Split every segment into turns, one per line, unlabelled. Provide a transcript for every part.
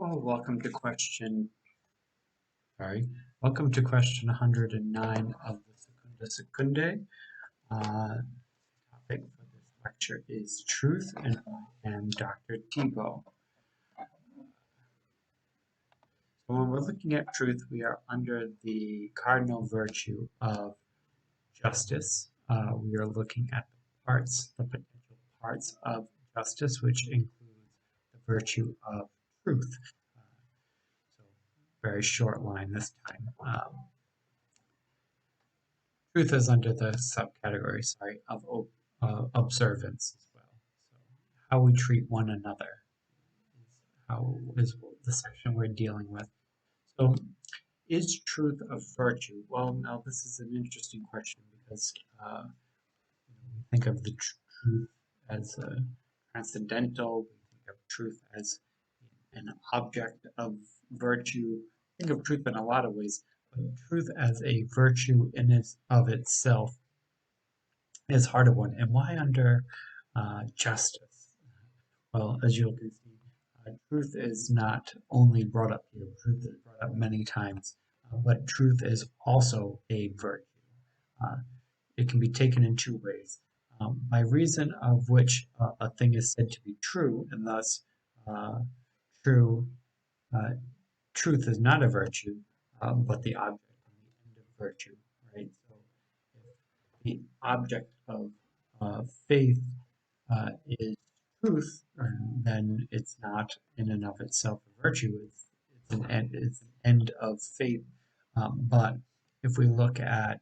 Oh, welcome to question 109 of the secundae. The topic for this lecture is truth, and I am Dr. Thibault. So when we're looking at truth, we are under the cardinal virtue of justice. We are looking at the potential parts of justice, which includes the virtue of truth. So very short line this time. Truth is under the subcategory, of observance as well. So how we treat one another is the section we're dealing with. So is truth a virtue? Well, now this is an interesting question because we think of the truth as transcendental. We think of truth as an object of virtue. We think of truth in a lot of ways, but truth as a virtue in of itself is a harder one. And why under justice? Well, as you can see, truth is not only brought up here, truth is brought up many times, but truth is also a virtue. It can be taken in two ways. By reason of which a thing is said to be true, and thus truth is not a virtue, but the object and the end of virtue, right? So if the object of faith is truth, then it's not in and of itself a virtue. It's an end of faith. But if we look at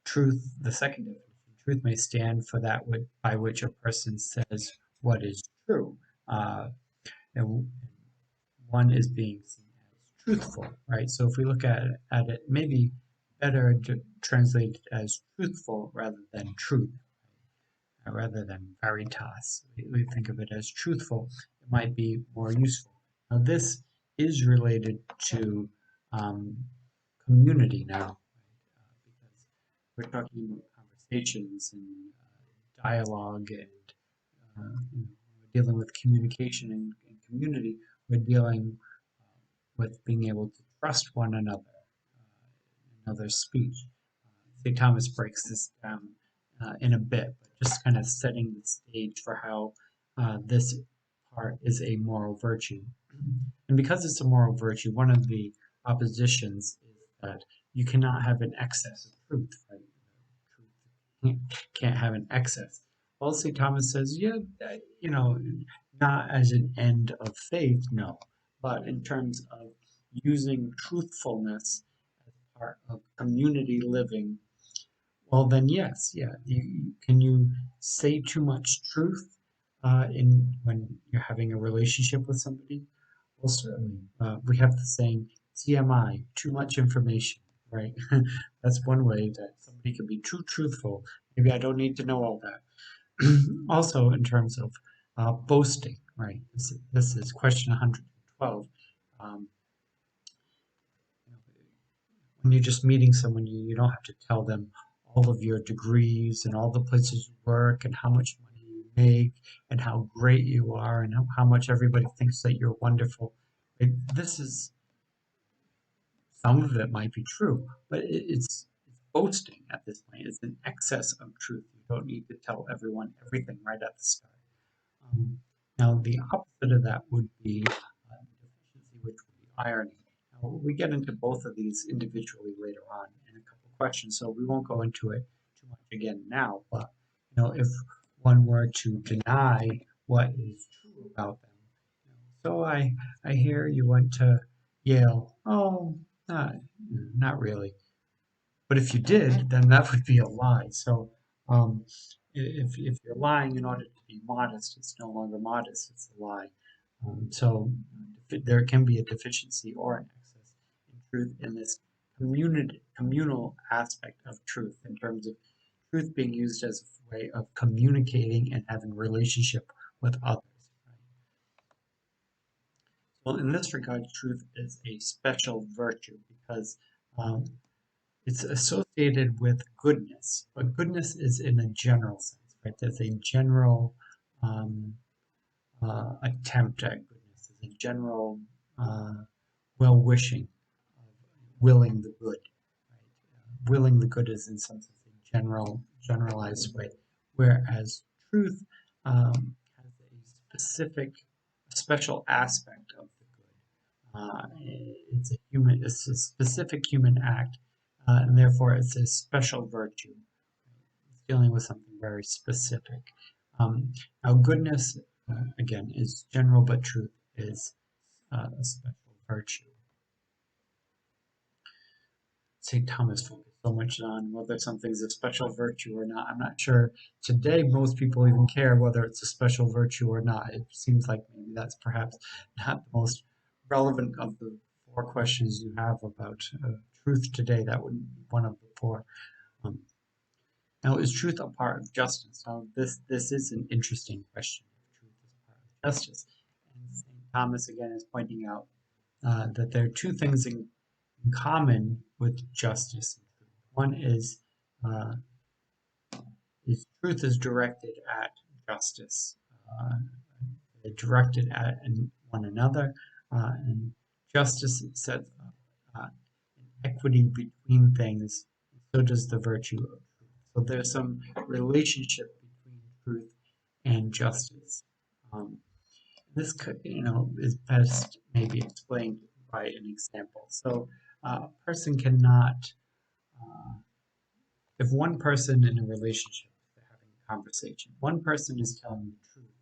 truth, the second definition, truth may stand for that by which a person says what is true. And one is being seen as truthful, right? So if we look at it, maybe better to translate it as truthful rather than truth, rather than veritas. We think of it as truthful. It might be more useful. Now this is related to community now, because we're talking about conversations and dialogue, and we're dealing with communication and community. We're dealing with being able to trust one another, another's speech. St. Thomas breaks this down in a bit, but just kind of setting the stage for how this part is a moral virtue. And because it's a moral virtue, one of the oppositions is that you cannot have an excess of truth, right? Truth can't have an excess. Well, St. Thomas says, yeah, not as an end of faith, no, but in terms of using truthfulness as part of community living. Well, then yes, yeah. Can you say too much truth when you're having a relationship with somebody? Well, certainly. We have the saying TMI, too much information, right? That's one way that somebody can be too truthful. Maybe I don't need to know all that. Also, in terms of boasting, right? This is question 112. When you're just meeting someone, you don't have to tell them all of your degrees and all the places you work and how much money you make and how great you are and how much everybody thinks that you're wonderful. Some of it might be true, but it's boasting at this point. It's an excess of truth. You don't need to tell everyone everything right at the start. Now, the opposite of that would be deficiency, which would be irony. Now, we get into both of these individually later on in a couple of questions, so we won't go into it too much again now. But if one were to deny what is true about them, so I hear you went to Yale. Oh, not really. But if you did, then that would be a lie. So if you're lying in order to be modest, it's no longer modest, it's a lie. So there can be a deficiency or an excess in truth in this communal aspect of truth, in terms of truth being used as a way of communicating and having relationship with others. Well, in this regard, truth is a special virtue because it's associated with goodness, but goodness is in a general sense, right? There's a general attempt at goodness, there's a general well-wishing, willing the good. Right? Willing the good is in some sense a generalized way, whereas truth has a special aspect of the good. It's a specific human act, and therefore it's a special virtue. It's dealing with something very specific. Now, goodness, again, is general, but truth is a special virtue. St. Thomas focused so much on whether something's a special virtue or not. I'm not sure today most people even care whether it's a special virtue or not. It seems like maybe that's perhaps not the most relevant of the four questions you have about truth today. That wouldn't be one of the four. Now, is truth a part of justice? Now, this is an interesting question. Truth is a part of justice. And St. Thomas again is pointing out that there are two things in common with justice and truth. One is truth is directed at justice. They're directed at one another, and justice sets up equity between things. So does the virtue of truth. So there's some relationship between truth and justice. This could, is best maybe explained by an example. So a person cannot, if one person in a relationship is having a conversation, one person is telling the truth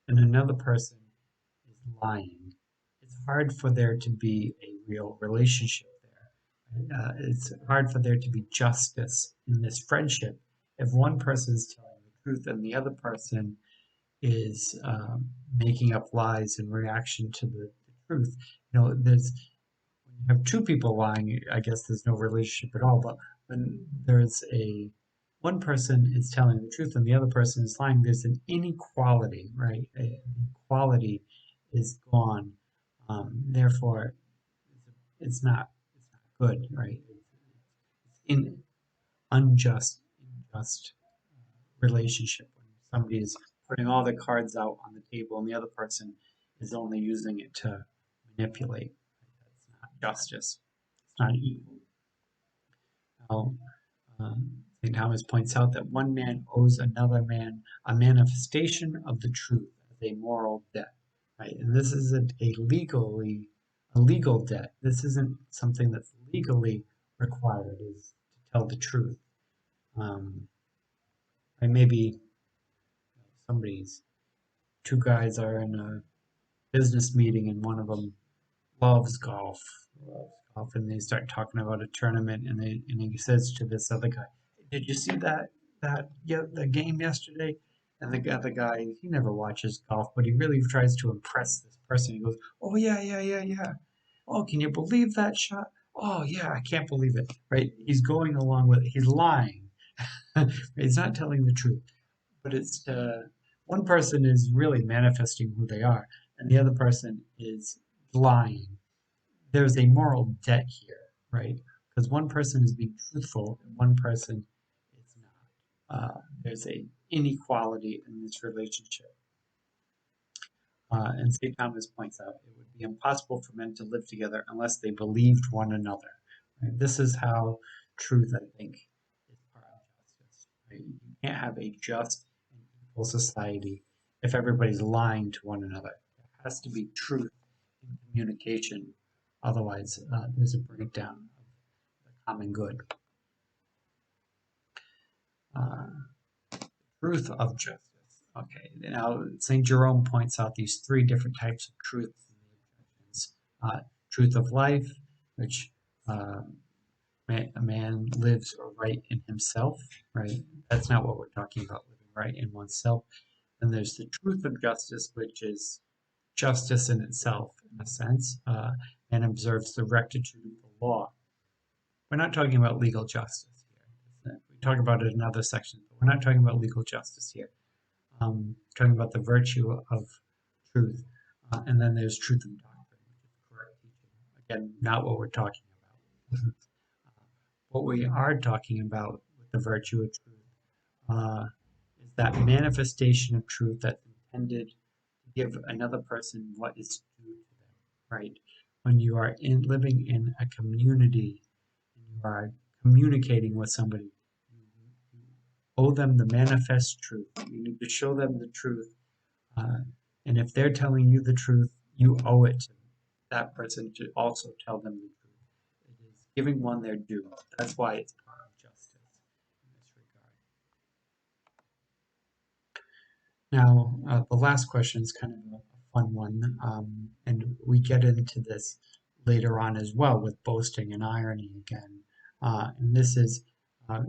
and another person is lying, it's hard for there to be a real relationship there. It's hard for there to be justice in this friendship if one person is telling the truth and the other person is making up lies in reaction to the truth. There's when you have two people lying, I guess there's no relationship at all. But when there's one person is telling the truth and the other person is lying, there's an inequality, right? Equality is gone. Therefore, it's not good, right? It's in unjust relationship when somebody is putting all the cards out on the table and the other person is only using it to manipulate. That's not justice. It's not equal. Now, St. Thomas points out that one man owes another man a manifestation of the truth as a moral debt, right? And this isn't a legal debt. This isn't something that's legally required, is to tell the truth. And maybe two guys are in a business meeting and one of them loves golf, and they start talking about a tournament, and he says to this other guy, "Did you see the game yesterday?" And the other guy, he never watches golf, but he really tries to impress this person. He goes, "Oh yeah. Oh, can you believe that shot? Oh yeah, I can't believe it." Right? He's going along with it. He's lying. He's not telling the truth. But it's one person is really manifesting who they are, and the other person is lying. There's a moral debt here, right? Because one person is being truthful and one person is not. There's a inequality in this relationship. And St. Thomas points out it would be impossible for men to live together unless they believed one another. Right? This is how truth, I think, is part of justice. Right? You can't have a just and equal society if everybody's lying to one another. There has to be truth in communication. Otherwise, there's a breakdown of the common good. Truth of justice. Okay, now St. Jerome points out these three different types of truth in the objections. Truth of life, which a man lives right in himself, right? That's not what we're talking about, living right in oneself. And there's the truth of justice, which is justice in itself, in a sense, and observes the rectitude of the law. We're not talking about legal justice here. We talk about it in other sections, but we're not talking about legal justice here. Talking about the virtue of truth. And then there's truth of doctrine, which is correct teaching. Again, not what we're talking about. What we are talking about with the virtue of truth is that manifestation of truth that's intended to give another person what is due to them. right? When you are living in a community, and you are communicating with somebody, you owe them the manifest truth. You need to show them the truth. Uh, and if they're telling you the truth, you owe it to that person to also tell them the truth. It is giving one their due. That's why it's part of justice in this regard. Now, the last question is kind of a fun one, and we get into this later on as well with boasting and irony again. And this is,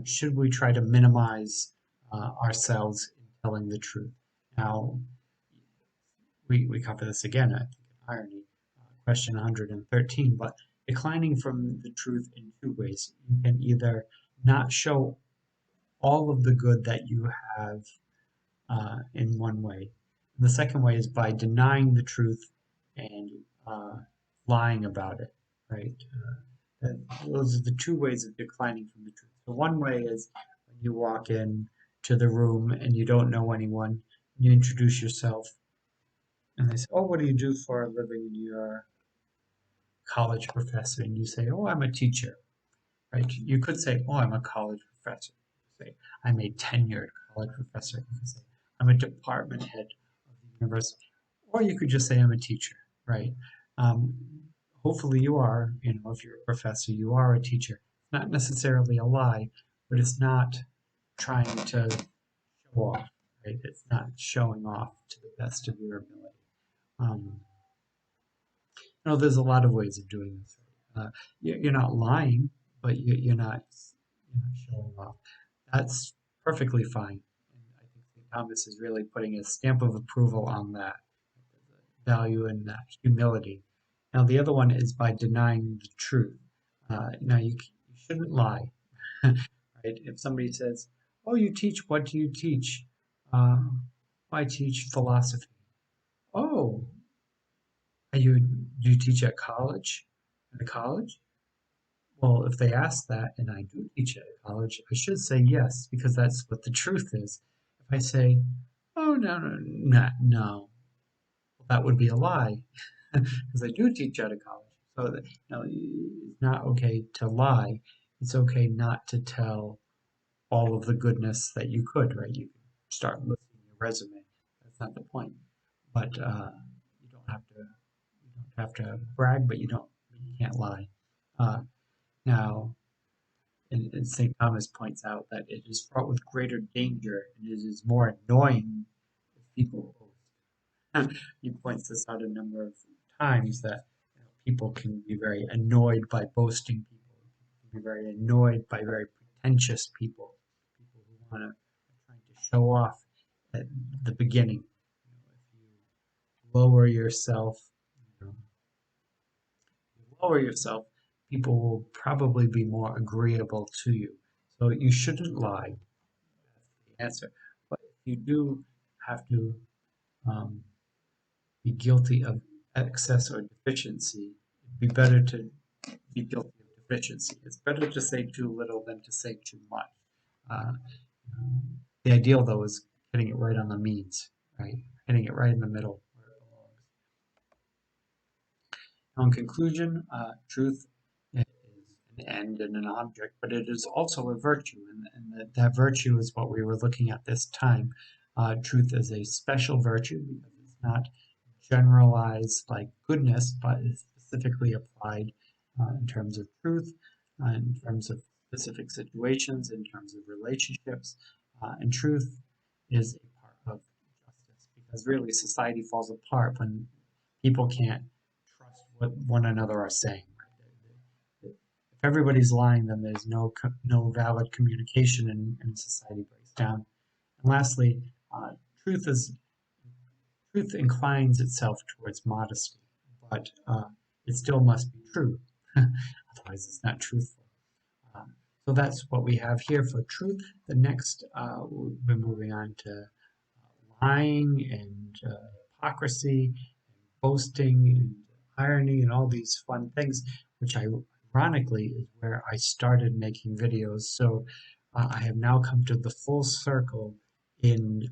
should we try to minimize ourselves in telling the truth? Now, we cover this again, I think, in irony, question 113, but declining from the truth in two ways. You can either not show all of the good that you have in one way. The second way is by denying the truth and lying about it, right? Those are the two ways of declining from the truth. So one way is when you walk in to the room and you don't know anyone, you introduce yourself, and they say, "Oh, what do you do for a living?" And you're a college professor, and you say, "Oh, I'm a teacher." Right? You could say, "Oh, I'm a college professor." Say, "I'm a tenured college professor." You could say, "I'm a department head of the university," or you could just say, "I'm a teacher." Right? Hopefully, you are. If you're a professor, you are a teacher. It's not necessarily a lie, but it's not trying to show off. Right? It's not showing off to the best of your ability. Um, there's a lot of ways of doing this. You're not lying, but you're not showing off. That's perfectly fine. And I think St. Thomas is really putting a stamp of approval on that value and that humility. Now, the other one is by denying the truth. Now, you shouldn't lie, right? If somebody says, "Oh, you teach, what do you teach?" Uh, I teach philosophy. Oh, do you teach at college? At a college? Well, if they ask that and I do teach at a college, I should say yes, because that's what the truth is. If I say, "Oh, no, no, no, no," well, that would be a lie, because I do teach at a college. So that, it's not okay to lie. It's okay not to tell all of the goodness that you could, right? You can start listing your resume. That's not the point. But you don't have to. You don't have to brag, but you can't lie. Uh, Now, and St. Thomas points out that it is fraught with greater danger and it is more annoying if people boast. He points this out a number of times that people can be very annoyed by boasting people, can be very annoyed by very pretentious people who want to trying to show off at the beginning. If you lower yourself, you know, lower yourself, people will probably be more agreeable to you. So you shouldn't lie. That's the answer. But if you do have to um, be guilty of excess or deficiency, it'd be better to be guilty of deficiency. It's better to say too little than to say too much. Uh, the ideal, though, is hitting it right on the means, right? Hitting it right in the middle where it belongs. Now, in conclusion, truth is an end and an object, but it is also a virtue, and that virtue is what we were looking at this time. Truth is a special virtue because it's not generalized like goodness, but is specifically applied in terms of truth, in terms of specific situations, in terms of relationships. And truth is a part of justice because really society falls apart when people can't trust what one another are saying. If everybody's lying, then there's no valid communication, and society breaks down. And lastly, uh, truth is truth inclines itself towards modesty, but it still must be true. Otherwise, it's not truthful. So that's what we have here for truth. The next, we'll be moving on to lying and hypocrisy, and boasting, and irony, and all these fun things, which ironically is where I started making videos. So I have now come to the full circle in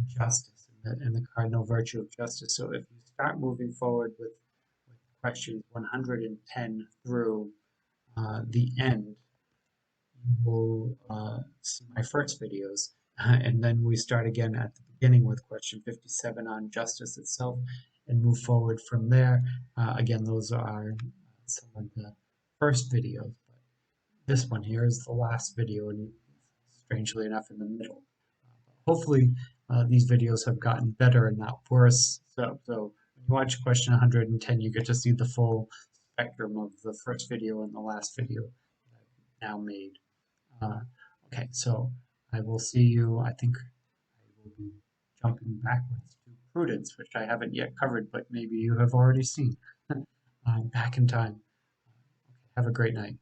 justice and the cardinal virtue of justice. So if you start moving forward with questions 110 through the end, you will see my first videos. And then we start again at the beginning with question 57 on justice itself and move forward from there. Again, those are some of the first videos. But this one here is the last video, and strangely enough, in the middle. Hopefully, these videos have gotten better and not worse. So when you watch question 110, you get to see the full spectrum of the first video and the last video that I've now made. Uh, okay, so I will see you. I think I will be jumping backwards to prudence, which I haven't yet covered, but maybe you have already seen. Back in time. Okay, have a great night.